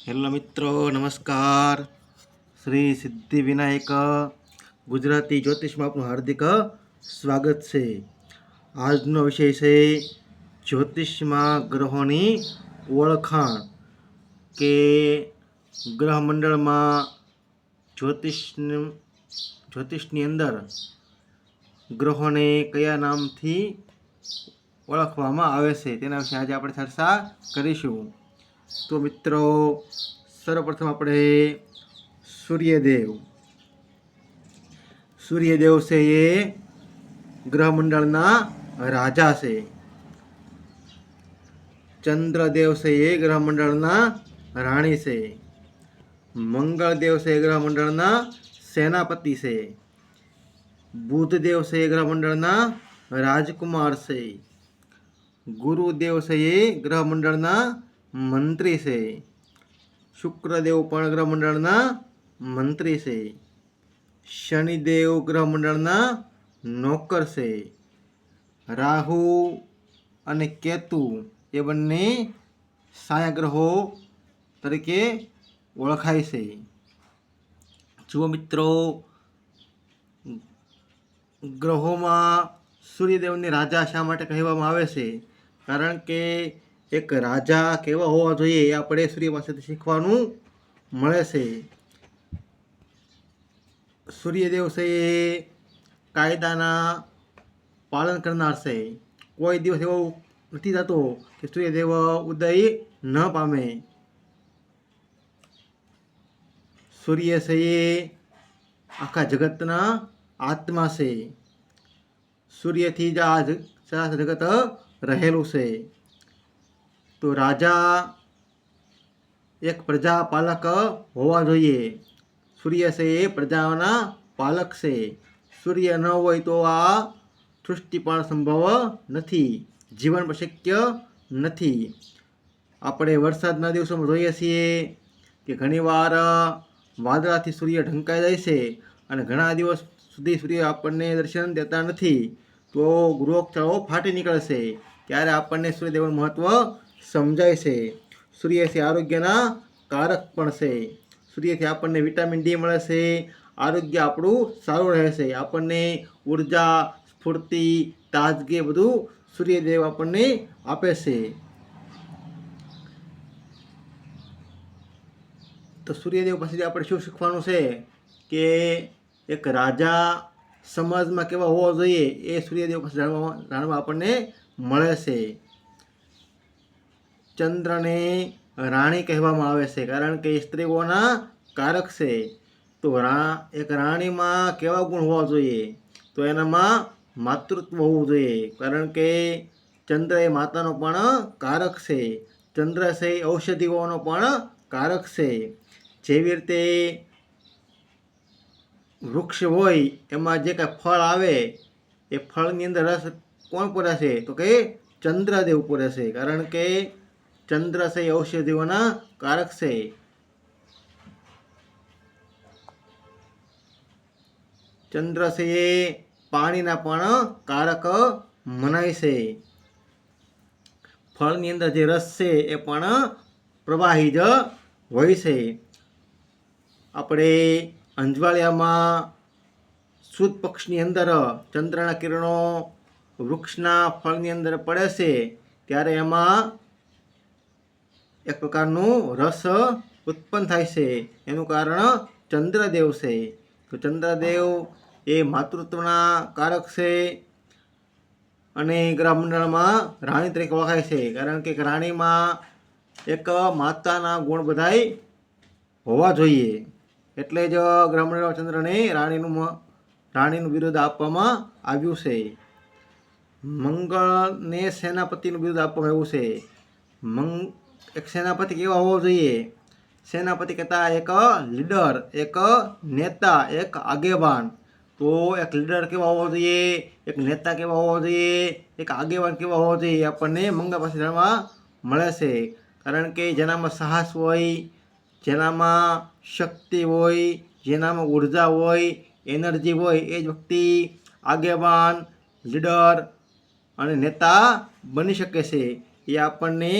Hello મિત્રો, નમસ્કાર. શ્રી સિદ્ધિવિનાયક ગુજરાતી જ્યોતિષમાં આપનું હાર્દિક સ્વાગત છે. આજનો વિષય છે જ્યોતિષમાં ગ્રહોની ઓળખાણ, કે ગ્રહમંડળમાં જ્યોતિષની અંદર ગ્રહોને કયા નામથી ઓળખવામાં આવે છે તેના વિશે આજે આપણે ચર્ચા કરીશું. તો મિત્રો, સર્વપ્રથમ આપણે સૂર્યદેવ છે એ ગ્રહમંડળના રાજા છે. ચંદ્રદેવ છે એ ગ્રહમંડળના રાણી છે. મંગળદેવ છે એ ગ્રહમંડળના સેનાપતિ છે. બુધદેવ છે એ ગ્રહમંડળના રાજકુમાર છે. ગુરુદેવ છે એ ગ્રહમંડળના મંત્રી છે. શુક્રદેવ પણ ગ્રહમંડળના મંત્રી છે. શનિદેવ ગ્રહમંડળના નોકર છે. રાહુ અને કેતુ એ બંને છાયાગ્રહો તરીકે ઓળખાય છે. જુઓ મિત્રો, ગ્રહોમાં સૂર્યદેવને રાજા શા માટે કહેવામાં આવે છે? કારણ કે એક રાજા કેવા હોવા જોઈએ એ આપણે સૂર્ય પાસેથી શીખવાનું મળે છે. સૂર્યદેવ છે એ કાયદાના પાલન કરનાર છે. કોઈ દિવસ એવો નથી થતો કે સૂર્યદેવ ઉદય ન પામે. સૂર્ય છે એ આખા જગતના આત્મા છે. સૂર્યથી જ આ સરાસર જગત રહેલું છે. તો રાજા એક પ્રજાપાલક હોવા જોઈએ. સૂર્ય છે એ પ્રજાના પાલક છે. સૂર્ય ન હોય તો આ સૃષ્ટિ પણ સંભવ નથી, જીવન પણ શક્ય નથી. આપણે વરસાદના દિવસોમાં જોઈએ છીએ કે ઘણીવાર વાદળાથી સૂર્ય ઢંકાઈ જાય છે અને ઘણા દિવસ સુધી સૂર્ય આપણને દર્શન દેતા નથી. તો રોગચાળો ફાટી નીકળશે. ત્યારે આપણને સૂર્યદેવનું મહત્ત્વ સમજાય છે. સૂર્ય છે આરોગ્યના કારક પણ છે. સૂર્યથી આપણને વિટામિન ડી મળે છે. આરોગ્ય આપણું સારું રહે છે. આપણને ઉર્જા, સ્ફૂર્તિ, તાજગી બધું સૂર્યદેવ આપણને આપે છે. તો સૂર્યદેવ પાસેથી આપણે શું શીખવાનું છે કે એક રાજા સમાજમાં કેવા હોવા જોઈએ એ સૂર્યદેવ પાસે જાણવા આપણને મળે છે. ચંદ્રને રાણી કહેવામાં આવે છે કારણ કે સ્ત્રીઓના કારક છે. તો એક રાણીમાં કેવા ગુણ હોવા જોઈએ? તો એનામાં માતૃત્વ હોવું જોઈએ, કારણ કે ચંદ્ર એ માતાનો પણ કારક છે. ચંદ્ર છે ઔષધિઓનો પણ કારક છે. જેવી રીતે વૃક્ષ હોય એમાં જે કાંઈ ફળ આવે એ ફળની અંદર રસ કોણ પૂરે છે? તો કે ચંદ્રદેવ પૂરે છે, કારણ કે ચંદ્ર છે એ ઔષધિઓના કારક છે. ચંદ્ર છે એ પાણીના પણ કારક મનાય છે. ફળની અંદર જે રસ છે એ પણ પ્રવાહી જ હોય છે. આપણે અંજવાળિયામાં સુદ પક્ષની અંદર ચંદ્રના કિરણો વૃક્ષના ફળની અંદર પડે છે ત્યારે એમાં એક પ્રકારનું રસ ઉત્પન્ન થાય છે. એનું કારણ ચંદ્રદેવ છે. તો ચંદ્રદેવ એ માતૃત્વના કારક છે અને ગ્રહમંડળમાં રાણી તરીકે ઓળખાય છે, કારણ કે રાણીમાં એક માતાના ગુણ બધાય હોવા જોઈએ. એટલે જ ગ્રહમંડળમાં ચંદ્રને રાણીનું બિરુદ આપવામાં આવ્યું છે. મંગળને સેનાપતિનું બિરુદ આપવામાં આવ્યું છે. એક સેનાપતિ કેવા હોવો જોઈએ? સેનાપતિ કહેતા એક લીડર, એક નેતા, એક આગેવાન. તો એક લીડર કેવા હોવો જોઈએ, એક નેતા કેવા હોવો જોઈએ, એક આગેવાન કેવા હોવો જોઈએ, આપણને મંગળ પાસે જાણવા મળે છે. કારણ કે જેનામાં સાહસ હોય, જેનામાં શક્તિ હોય, જેનામાં ઉર્જા હોય, એનર્જી હોય, એ જ વ્યક્તિ આગેવાન, લીડર અને નેતા બની શકે છે. એ આપણને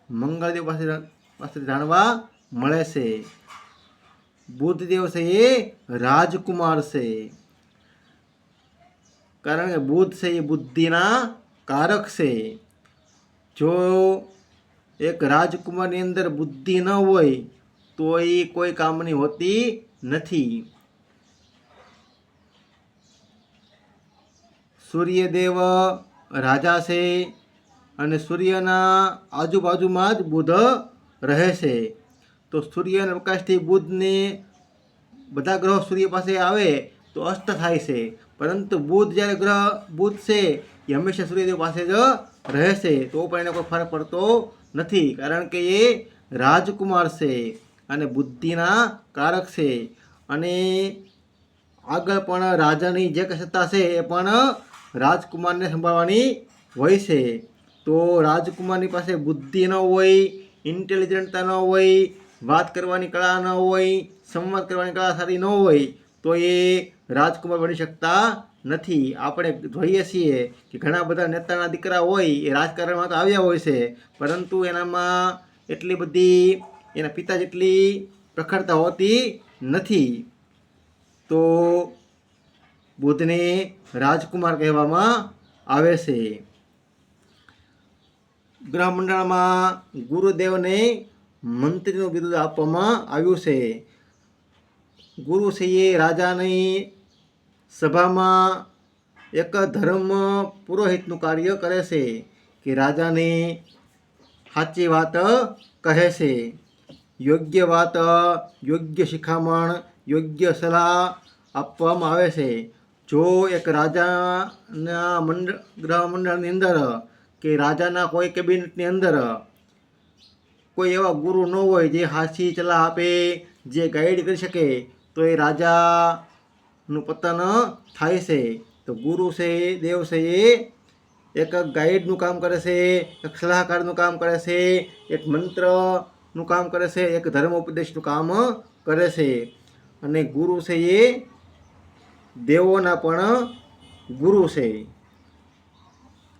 મંગળદેવ પાસે જાણવા મળે છે. બુધદેવ છે એ રાજકુમાર છે, કારણ કે બુધ છે એ બુદ્ધિના કારક છે. જો એક રાજકુમારની અંદર બુદ્ધિ ન હોય તો એ કોઈ કામની હોતી નથી. સૂર્યદેવ રાજા છે અને સૂર્યના આજુબાજુમાં જ બુધ રહે છે. તો સૂર્યના પ્રકાશથી બુધને બધા ગ્રહો સૂર્ય પાસે આવે તો અસ્ત થાય છે, પરંતુ બુધ જ્યારે બુધ છે એ હંમેશા સૂર્યદેવ પાસે જ રહે છે, તો પણ એને કોઈ ફરક પડતો નથી, કારણ કે એ રાજકુમાર છે અને બુદ્ધિના કારક છે. અને આગળ પણ રાજાની જે કંઈ સત્તા છે એ પણ રાજકુમારને સંભાળવાની હોય છે. તો રાજકુમારની પાસે બુદ્ધિ ન હોય, ઇન્ટેલિજન્ટતા ન હોય, વાત કરવાની કળા ન હોય, સંવાદ કરવાની કળા સારી ન હોય તો એ રાજકુમાર બની શકતા નથી. આપણે જોઈએ છીએ કે ઘણા બધા નેતાના દીકરા હોય એ રાજકારણમાં તો આવ્યા હોય છે, પરંતુ એનામાં એટલી બધી એના પિતા જેટલી પ્રખરતા હોતી નથી. તો બુધને રાજકુમાર કહેવામાં આવે છે. ગ્રહમંડળમાં ગુરુદેવને મંત્રીનું બિરુદ આપવામાં આવ્યું છે. ગુરુ છે એ રાજાની સભામાં એક ધર્મ પુરોહિતનું કાર્ય કરે છે, કે રાજાને સાચી વાત કહે છે, યોગ્ય વાત, યોગ્ય શિખામણ, યોગ્ય સલાહ આપવામાં આવે છે. જો એક રાજાના ગ્રહમંડળની અંદર કે રાજાના કોઈ કેબિનેટની અંદર કોઈ એવા ગુરુ ન હોય જે સાચી સલાહ આપે, જે ગાઈડ કરી શકે, તો એ રાજાનું પતન થાય છે. તો ગુરુ છે દેવ છે એ એક ગાઈડનું કામ કરે છે, એક સલાહકારનું કામ કરે છે, એક મંત્રનું કામ કરે છે, એક ધર્મ ઉપદેશનું કામ કરે છે. અને ગુરુ છે એ દેવોના પણ ગુરુ છે.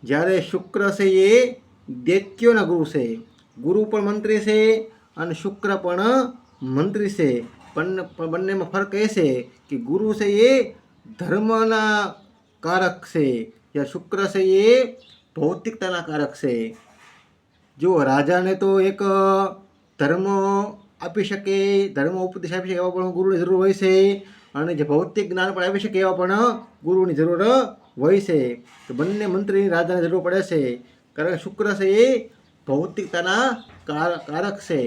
જ્યારે શુક્ર છે એ દૈત્યોના ગુરુ છે. ગુરુ પણ મંત્રી છે અને શુક્ર પણ મંત્રી છે, પણ બંનેમાં ફરક એ છે કે ગુરુ છે એ ધર્મના કારક છે, જ્યારે શુક્ર છે એ ભૌતિકતાના કારક છે. જો રાજાને તો એક ધર્મ આપી શકે, ધર્મ ઉપદેશ આપી શકે એવા પણ ગુરુની જરૂર હોય છે, અને જે ભૌતિક જ્ઞાન પણ આપી શકે એવા પણ ગુરુની જરૂર હોય છે. તો બંને મંત્રીની રાજાને જરૂર પડે છે, કારણ કે શુક્ર છે એ ભૌતિકતાના કારક છે.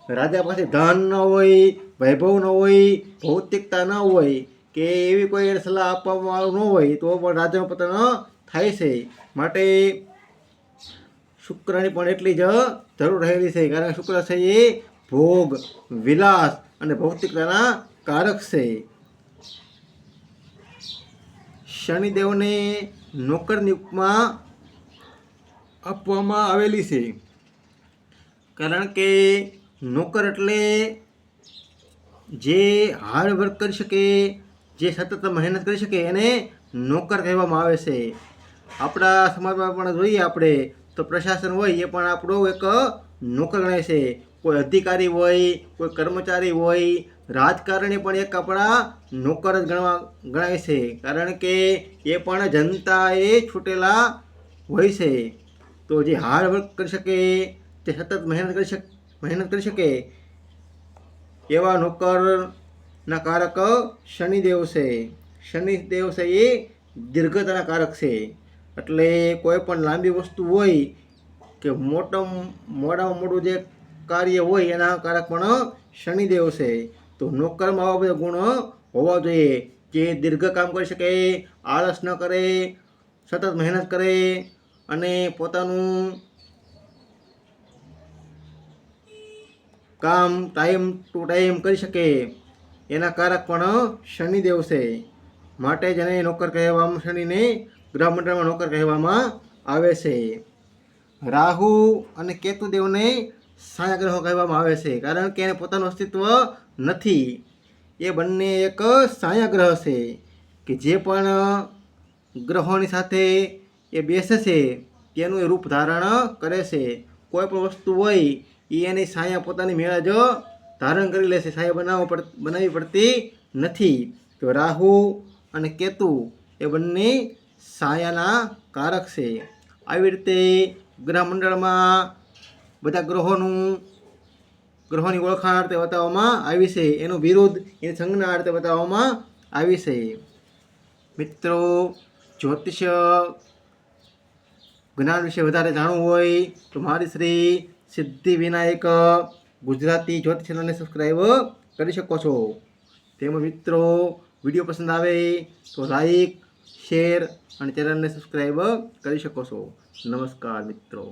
રાજા પાસે ધન ન હોય, વૈભવ ન હોય, ભૌતિકતા ન હોય, કે એવી કોઈ સલાહ આપવામાં ન હોય તો પણ રાજાનું પતન થાય છે. માટે શુક્રની પણ એટલી જ જરૂર રહેલી છે, કારણ કે શુક્ર છે એ ભોગ, વિલાસ અને ભૌતિકતાના કારક છે. શનિદેવને નોકરની ઉપમા આપવામાં આવેલી છે, કારણ કે નોકર એટલે જે હાર્ડવર્ક કરી શકે, જે સતત મહેનત કરી શકે એને નોકર કહેવામાં આવે છે. આપણા સમાજમાં પણ જોઈએ આપણે તો પ્રશાસન હોય એ પણ આપણો એક નોકર ગણાય છે. કોઈ અધિકારી હોય, કોઈ કર્મચારી હોય, રાજકારણી પણ એક આપણા નોકર જ ગણાય છે, કારણ કે એ પણ જનતાએ છૂટેલા હોય છે. તો જે હાર્ડવર્ક કરી શકે, તે સતત મહેનત કરી શકે એવા નોકરના કારક શનિદેવ છે. શનિદેવ છે એ દીર્ઘતાના કારક છે, એટલે કોઈ પણ લાંબી વસ્તુ હોય કે મોડામાં મોડું જે કાર્ય હોય એના કારક પણ શનિદેવ છે. તો નોકરમાં આવા બધા ગુણ હોવા જોઈએ, જે દીર્ઘ કામ કરી શકે, આળસ ન કરે, સતત મહેનત કરે અને પોતાનું કામ ટાઈમ ટુ ટાઈમ કરી શકે, એના કારક પણ શનિદેવ છે. માટે જ એને નોકર કહેવામાં, શનિને ગ્રહમંડળમાં નોકર કહેવામાં આવે છે. રાહુ અને કેતુદેવને છાયા ગ્રહો કહેવામાં આવે છે, કારણ કે એને પોતાનું અસ્તિત્વ નથી. એ બંને એક છાયા ગ્રહ છે, કે જે પણ ગ્રહોની સાથે એ બેસે છે તેનું એ રૂપ ધારણ કરે છે. કોઈ પણ વસ્તુ હોય એ એની છાયા પોતાની મેળા જો ધારણ કરી લેશે, છાયા બનાવવી પડતી નથી. તો રાહુ અને કેતુ એ બંને છાયાના કારક છે. આવી રીતે ગ્રહમંડળમાં બધા ગ્રહોની ઓળખાણ અર્થે બતાવવામાં આવી છે, એનું વિરુદ્ધ એની સંજ્ઞા અર્થે બતાવવામાં આવી છે. મિત્રો, જ્યોતિષ જ્ઞાન વિશે વધારે જાણવું હોય તો મારી શ્રી સિદ્ધિવિનાયક ગુજરાતી જ્યોતિષ ચેનલને સબસ્ક્રાઈબ કરી શકો છો. તેમજ મિત્રો, વિડીયો પસંદ આવે તો લાઈક, શેર અને ચેનલને સબસ્ક્રાઈબ કરી શકો છો. નમસ્કાર મિત્રો.